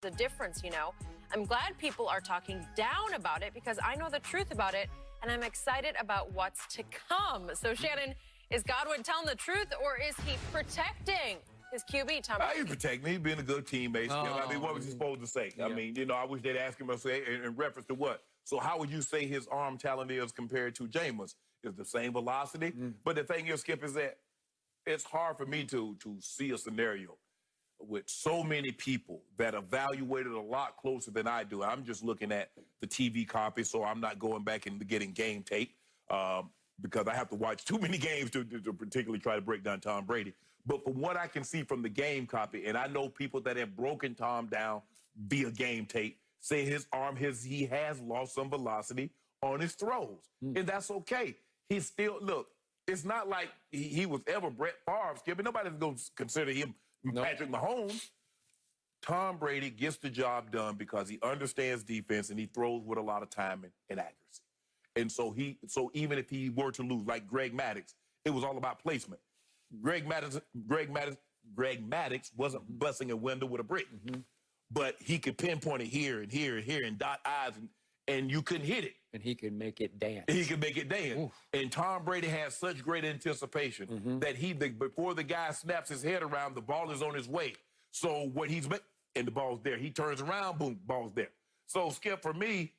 the difference, you know. I'm glad people are talking down about it because I know the truth about it, and I'm excited about what's to come. So, Shannon, is Godwin telling the truth, or is he protecting his QB, Tom Brady? He's protecting me, being a good teammate. I mean, what was he supposed to say? Yeah. I mean, you know, I wish they'd ask him to say in reference to what? So how would you say his arm talent is compared to Jameis? Is the same velocity? But the thing is, Skip, is that it's hard for me to see a scenario with so many people that evaluated a lot closer than I do. I'm just looking at the TV copy, so I'm not going back and getting game tape because I have to watch too many games to particularly try to break down Tom Brady. But from what I can see from the game copy, and I know people that have broken Tom down via game tape, say his arm, he has lost some velocity on his throws. And that's okay. He's still, look, it's not like he was ever Brett Favre, Skip, and nobody's going to consider him Patrick Mahomes. Tom Brady gets the job done because he understands defense and he throws with a lot of timing and accuracy. And so even if he were to lose, like Greg Maddux, it was all about placement. Greg Maddux wasn't busting a window with a brick, but he could pinpoint it here and here and here and dot I's, and you couldn't hit it. And he could make it dance. He could make it dance. Oof. And Tom Brady has such great anticipation that before the guy snaps his head around, the ball is on his way. So what and the ball's there. He turns around, boom, ball's there. So, Skip, for me,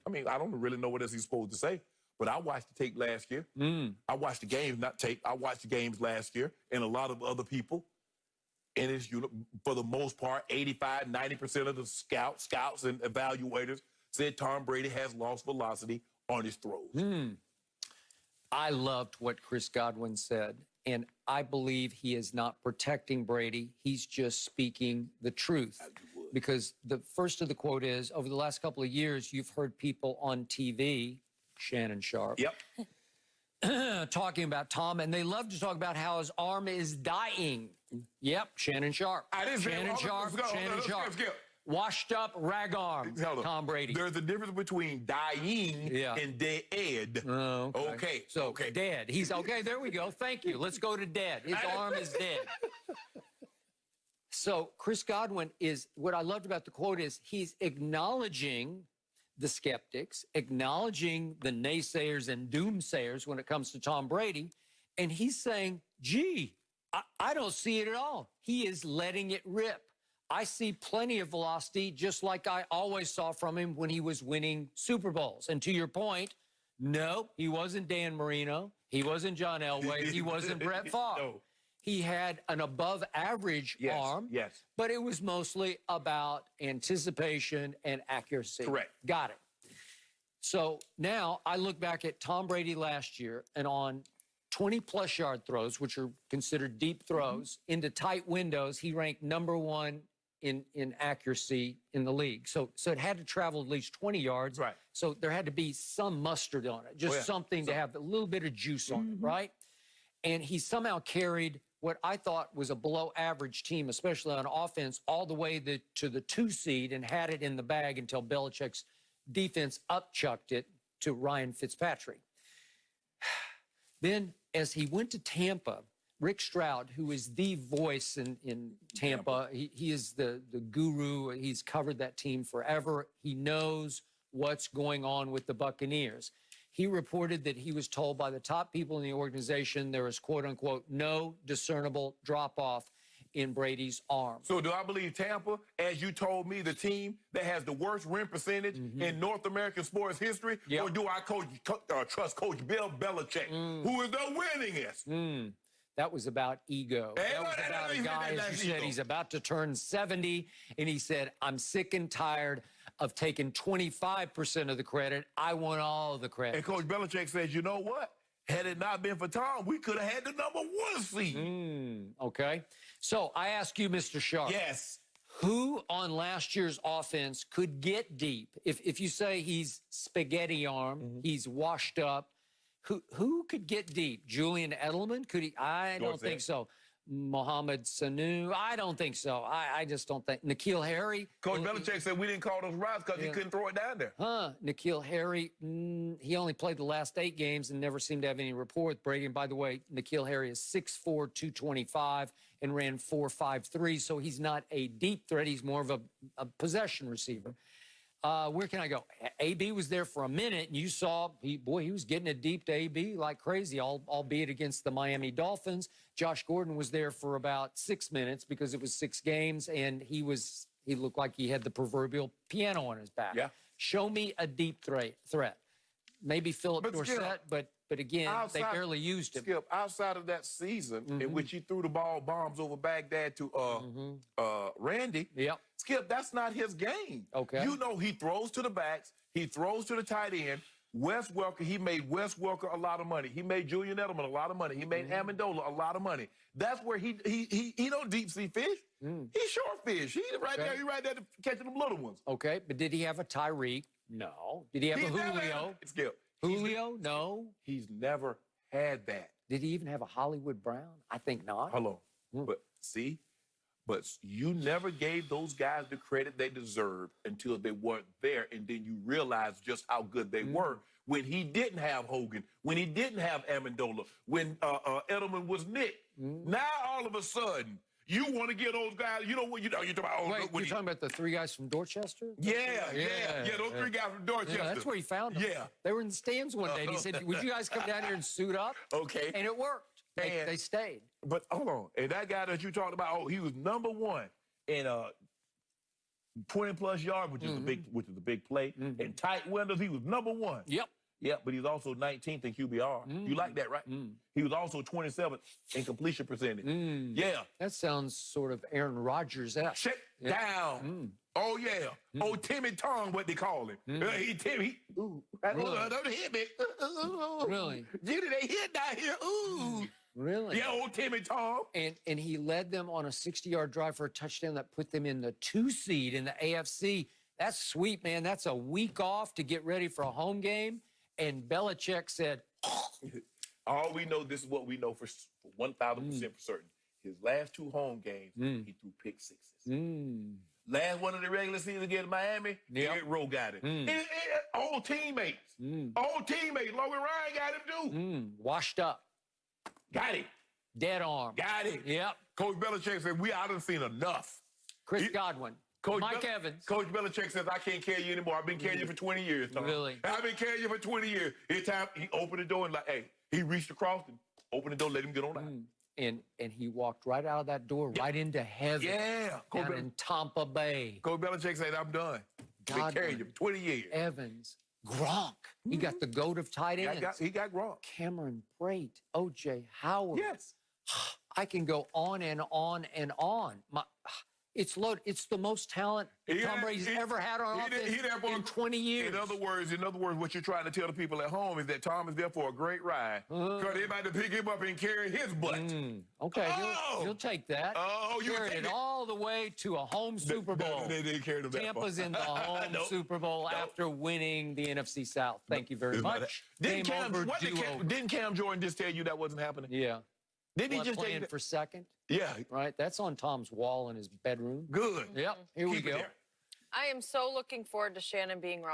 I mean, I don't really know what else he's supposed to say, but I watched the tape last year. I watched the games, not tape. I watched the games last year, and a lot of other people in his unit, for the most part, 85, 90% of the scouts and evaluators said Tom Brady has lost velocity on his throws. I loved what Chris Godwin said, and I believe he is not protecting Brady. He's just speaking the truth. Because the first of the quote is, over the last couple of years, you've heard people on TV, Shannon Sharp, talking about Tom, and they love to talk about how his arm is dying. Yep, Shannon Sharp. Shannon Sharp. Washed up rag arm, Tom Brady. There's a difference between dying and dead. Okay. So dead. He's okay. There we go. Thank you. Let's go to dead. His arm is dead. So Chris Godwin what I loved about the quote is he's acknowledging the skeptics, acknowledging the naysayers and doomsayers when it comes to Tom Brady. And he's saying, gee, I don't see it at all. He is letting it rip. I see plenty of velocity, just like I always saw from him when he was winning Super Bowls. And to your point, no, he wasn't Dan Marino. He wasn't John Elway. He wasn't Brett Favre. No. He had an above-average arm, but it was mostly about anticipation and accuracy. Correct. Got it. So now I look back at Tom Brady last year, and on 20-plus yard throws, which are considered deep throws, into tight windows, he ranked #1 in accuracy in the league. So it had to travel at least 20 yards. Right. So there had to be some mustard on it, just something to have a little bit of juice on it, right? And he somehow carried what I thought was a below-average team, especially on offense, all the way to the 2 seed and had it in the bag until Belichick's defense upchucked it to Ryan Fitzpatrick. Then, as he went to Tampa, Rick Stroud, who is the voice in Tampa, he is the guru. He's covered that team forever. He knows what's going on with the Buccaneers. He reported that he was told by the top people in the organization there was, quote-unquote, no discernible drop-off in Brady's arm. So do I believe Tampa, as you told me, the team that has the worst win percentage in North American sports history, or do I trust Coach Bill Belichick, who is the winningest? That was about ego. That was about a guy, as you said, he's about to turn 70, and he said, I'm sick and tired of taking 25% of the credit. I want all of the credit. And Coach Belichick says, you know what? Had it not been for Tom, we could have had the #1 seed. Okay. So I ask you, Mr. Sharp. Yes. Who on last year's offense could get deep? If you say he's spaghetti arm, he's washed up, who could get deep? Julian Edelman? Could he? I don't think so. Mohamed Sanu. I don't think so. I just don't think. N'Keal Harry. Coach Belichick said we didn't call those routes because he couldn't throw it down there. N'Keal Harry, he only played the last 8 games and never seemed to have any rapport with Brady. And by the way, N'Keal Harry is 6'4", 225 and ran 4.53, so he's not a deep threat. He's more of a possession receiver. Where can I go? AB was there for a minute, and you saw, he was getting it deep to AB like crazy, albeit against the Miami Dolphins. Josh Gordon was there for about 6 minutes because it was 6 games, and he looked like he had the proverbial piano on his back. Yeah. Show me a deep threat. Maybe Philip Dorsett, but again, they barely used him. Skip, outside of that season in which he threw the bombs over Baghdad to Randy, Skip, that's not his game. Okay. You know he throws to the backs, he throws to the tight end. Wes Welker, he made Wes Welker a lot of money. He made Julian Edelman a lot of money. He made Amendola a lot of money. That's where he don't deep sea fish. He short fish. He right there catching them little ones. Okay, but did he have a Tyreek? No. Did he have a Julio? Skip. Julio? No. He's never had that. Did he even have a Hollywood Brown? I think not. Hello. But you never gave those guys the credit they deserved until they weren't there, and then you realized just how good they were when he didn't have Hogan, when he didn't have Amendola, when Edelman was Nick. Now all of a sudden you want to get those guys. You know what you're talking about? Wait, you're talking about the 3 guys from Dorchester? Yeah, those 3 guys from Dorchester. Yeah, that's where he found them. Yeah. They were in the stands one day, and he said, would you guys come down here and suit up? Okay. And it worked. They stayed. But hold on. And that guy that you talked about, he was #1 in 20-plus yards, which is the big play. And tight windows, he was #1. Yep. Yeah, but he's also 19th in QBR. You like that, right? He was also 27th in completion percentage. Yeah. That sounds sort of Aaron Rodgers-esque. Check down. Oh, yeah. Oh, Timmy Tong, what they call him. Timmy. Ooh. Don't hit me. Really? Dude, they hit down here. Ooh. Really? Yeah, old Timmy Tong. And he led them on a 60-yard drive for a touchdown that put them in the 2 seed in the AFC. That's sweet, man. That's a week off to get ready for a home game. And Belichick said, all we know, this is what we know for 1,000% for certain. His last 2 home games, he threw pick 6s. Last one of the regular season against Miami, Eric Rowe got it. Old teammates. Old teammates. Logan Ryan got him too. Washed up. Got it. Dead arm. Got it. Yep. Coach Belichick said, I done seen enough. Chris Godwin. Mike Evans. Coach Belichick says, I can't carry you anymore. I've been carrying you for 20 years, Tom. Really? I've been carrying you for 20 years. It's time he opened the door and he reached across and opened the door, let him get on out. And he walked right out of that door, right into heaven. Yeah. Down in Tampa Bay. Coach Belichick said, I'm done. Been carrying you for 20 years. Evans. Gronk. He got the goat of tight ends. He got Gronk. Cameron Brate. O.J. Howard. Yes. I can go on and on and on. It's loaded. It's the most talent Tom Brady's ever had on offense in 20 years. In other words, what you're trying to tell the people at home is that Tom is there for a great ride. Because they're about to pick him up and carry his butt. Okay, he'll take that. You carry it all the way to a home Super Bowl. They didn't carry him that Tampa's far. in the home Super Bowl after winning the NFC South. Thank you very much. Didn't Cam Jordan just tell you that wasn't happening? Yeah. Didn't he just playing for second? Yeah. Right? That's on Tom's wall in his bedroom. Good. Yep. Here we go. I am so looking forward to Shannon being wrong.